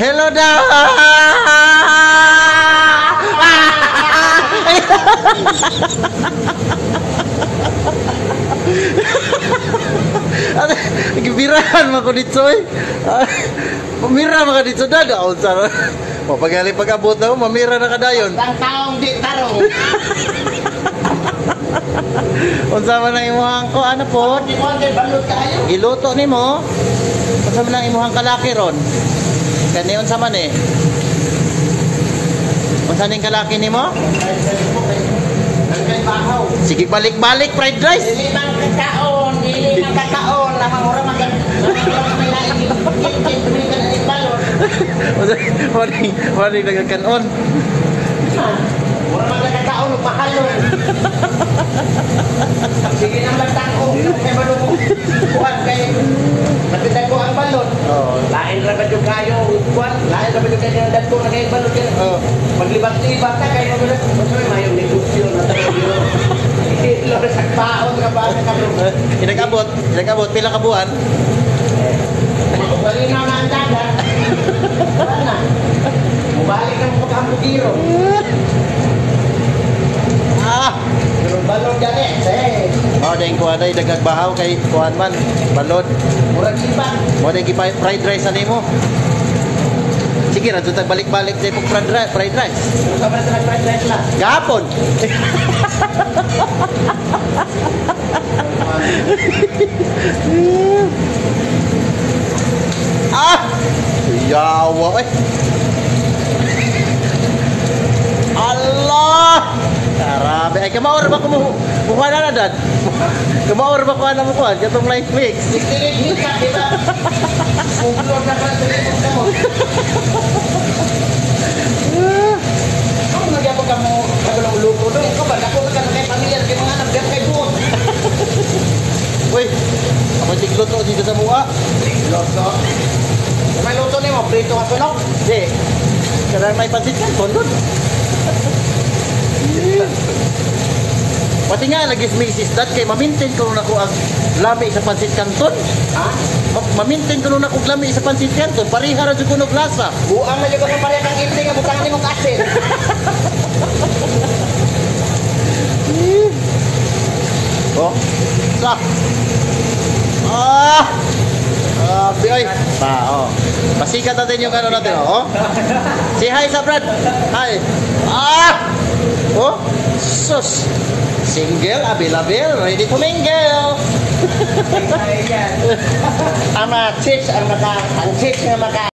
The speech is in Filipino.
Hello daw! Gibirahan mo ko dito eh. Pamira mga dito dada. O pagali pag-abot na mo, mamira na kadayon. Ang taong di tarong. Unsa man ang imuhang ko, ano po? Di mo ang balot tayo. Giluto ni mo. Unsa man ang imuhang kalaki ron? Kani unsa man eh? Unsa ning kalaki nimo? Sige balik-balik fried rice. Dili man kakaon, dili man kakaon, lamang ora mag Wala nagkakanon. Ora man kakaon pahalon. Sige nang lagtako, kay balot mo. Kuan kay matidag ko ang balot. Oh, Lain ra ba yung kayo, kuan, lain ra ba yung kayo dagko na kay balot yan. oh. Maglibat-libat ka kay magulat. Masay mayong negosyo na tayo. Lord sa paon ka ba ka bro? Inag-abot pila ka buwan? Balik na ang dagat. Wala na. Mubalik ang pagkambugiro. Pero balon dyan eh. Oh, dahil kuha na dagag bahaw kay kuhan man. Balod. Murag ibang. Mo dahil fried rice na mo. Sige, radyo tag balik-balik sa ipong fried rice. Sa ba sa fried rice lang? Gapon! Yawa eh! Allah! Karabe! Ay, kamaor ba kumuha na dad? Kamaor ba kuha na mo kuha? Katong life mix. Diktilit ka, di ba? Uglod na ka sa likod mo. Kung nagyapag ka mo, nagulong lupo doon, ikaw ba? Naku ka na kay pamilya, kay mga anak, kay buon. Uy! Ako tigluto dito sa mukha. Loto. May luto ni mo, prito ka sunok? Hindi. Karang may pansit ka, kondon. Pati nga, nag-misis dat kay mamintin ko na ko ang lami sa pansit kanton. Ha? Mamintin ko na ko lami sa pansit kanton. Parihara sa kunog lasa. Buang na juga sa pareha kang iting, butang ni mong asin. Oh, sa. Grabe ay. Oh. Pasikat natin yung ano natin, oh. Say hi sa Brad. Hi. Oh, sus. Single, available, ready to mingle. Ang chicks, ang chicks na maka